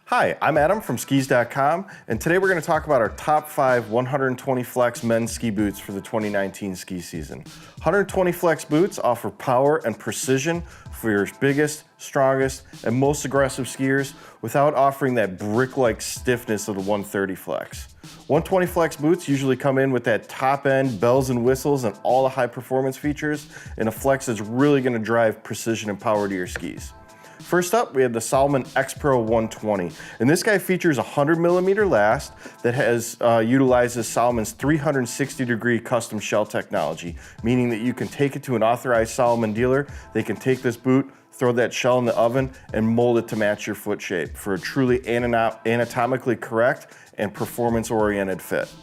Hi, I'm Adam from skis.com, and today we're going to talk about our top 5 120 Flex men's ski boots for the 2019 ski season. 120 Flex boots offer power and precision for your biggest, strongest, and most aggressive skiers without offering that brick-like stiffness of the 130 Flex. 120 Flex boots usually come in with that top end, bells and whistles, and all the high performance features, and a Flex that's really going to drive precision and power to your skis. First up, we have the Salomon X-Pro 120, and this guy features a 100mm last that utilizes Salomon's 360-degree custom shell technology, meaning that you can take it to an authorized Salomon dealer. They can take this boot, throw that shell in the oven, and mold it to match your foot shape for a truly anatomically correct and performance-oriented fit.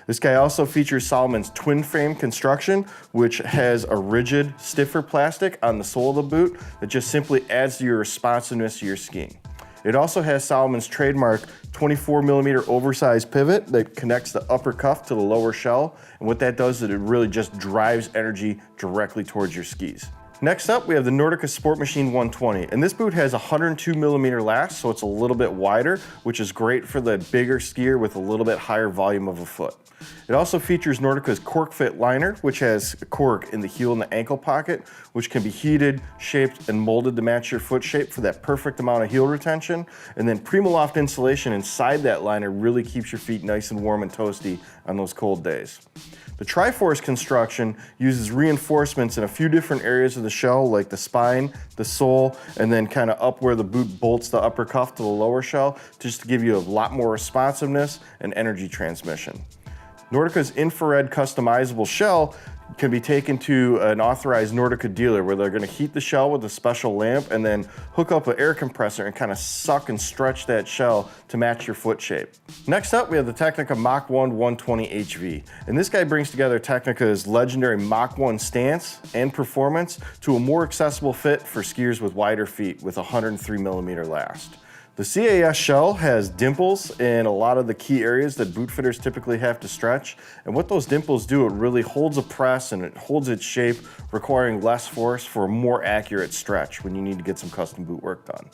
This guy also features Salomon's twin frame construction, which has a rigid, stiffer plastic on the sole of the boot that just simply adds to your responsiveness to your skiing. It also has Salomon's trademark 24mm oversized pivot that connects the upper cuff to the lower shell, and what that does is it really just drives energy directly towards your skis. Next up, we have the Nordica Sport Machine 120, and this boot has a 102mm last, so it's a little bit wider, which is great for the bigger skier with a little bit higher volume of a foot. It also features Nordica's Cork Fit liner, which has a cork in the heel and the ankle pocket, which can be heated, shaped, and molded to match your foot shape for that perfect amount of heel retention. And then Primaloft insulation inside that liner really keeps your feet nice and warm and toasty on those cold days. The Tri-Force construction uses reinforcements in a few different areas of the shell, like the spine, the sole, and then kind of up where the boot bolts the upper cuff to the lower shell, just to give you a lot more responsiveness and energy transmission. Nordica's infrared customizable shell can be taken to an authorized Nordica dealer where they're going to heat the shell with a special lamp and then hook up an air compressor and kind of suck and stretch that shell to match your foot shape. Next up, we have the Tecnica Mach 1 120 HV, and this guy brings together Tecnica's legendary Mach 1 stance and performance to a more accessible fit for skiers with wider feet with a 103mm last. The CAS shell has dimples in a lot of the key areas that boot fitters typically have to stretch, and what those dimples do, it really holds a press and it holds its shape, requiring less force for a more accurate stretch when you need to get some custom boot work done.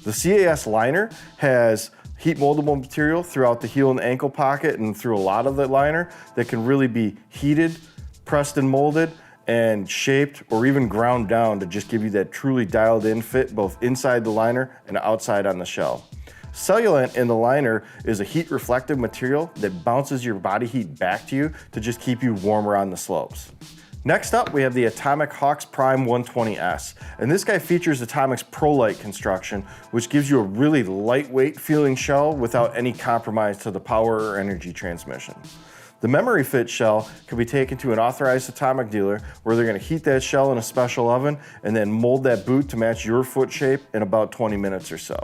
The CAS liner has heat moldable material throughout the heel and ankle pocket and through a lot of the liner that can really be heated, pressed and molded, and shaped or even ground down to just give you that truly dialed in fit both inside the liner and outside on the shell. Cellulant in the liner is a heat reflective material that bounces your body heat back to you to just keep you warmer on the slopes. Next up, we have the Atomic Hawx Prime 120S, and this guy features Atomic's ProLite construction, which gives you a really lightweight feeling shell without any compromise to the power or energy transmission. The memory fit shell can be taken to an authorized Atomic dealer where they're going to heat that shell in a special oven and then mold that boot to match your foot shape in about 20 minutes or so.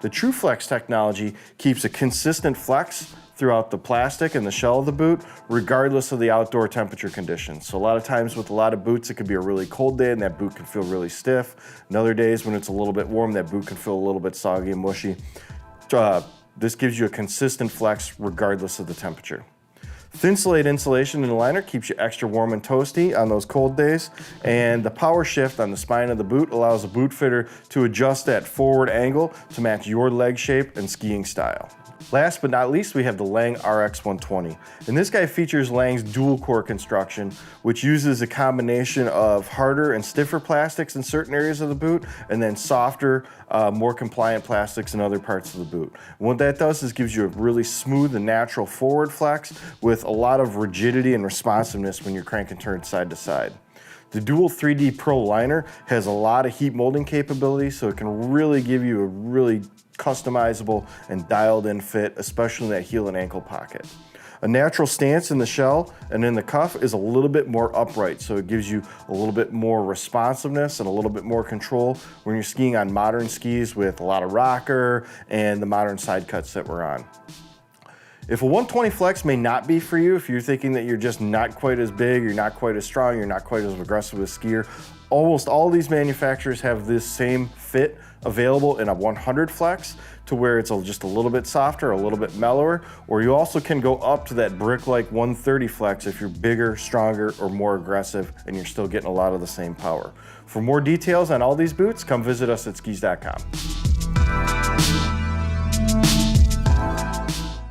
The TrueFlex technology keeps a consistent flex throughout the plastic and the shell of the boot, regardless of the outdoor temperature conditions. So a lot of times with a lot of boots, it could be a really cold day and that boot can feel really stiff. And other days when it's a little bit warm, that boot can feel a little bit soggy and mushy. This gives you a consistent flex regardless of the temperature. Thinsulate insulation in the liner keeps you extra warm and toasty on those cold days, and the power shift on the spine of the boot allows the boot fitter to adjust that forward angle to match your leg shape and skiing style. Last but not least, we have the Lang RX 120, and this guy features Lang's dual core construction, which uses a combination of harder and stiffer plastics in certain areas of the boot, and then softer, more compliant plastics in other parts of the boot. And what that does is gives you a really smooth and natural forward flex with a lot of rigidity and responsiveness when you're cranking turns side to side. The Dual 3D Pro liner has a lot of heat molding capability, so it can really give you a really customizable and dialed in fit, especially in that heel and ankle pocket. A natural stance in the shell and in the cuff is a little bit more upright, so it gives you a little bit more responsiveness and a little bit more control when you're skiing on modern skis with a lot of rocker and the modern side cuts that we're on. If a 120 Flex may not be for you, if you're thinking that you're just not quite as big, you're not quite as strong, you're not quite as aggressive as a skier, almost all these manufacturers have this same fit available in a 100 Flex to where it's just a little bit softer, a little bit mellower, or you also can go up to that brick-like 130 Flex if you're bigger, stronger, or more aggressive and you're still getting a lot of the same power. For more details on all these boots, come visit us at skis.com.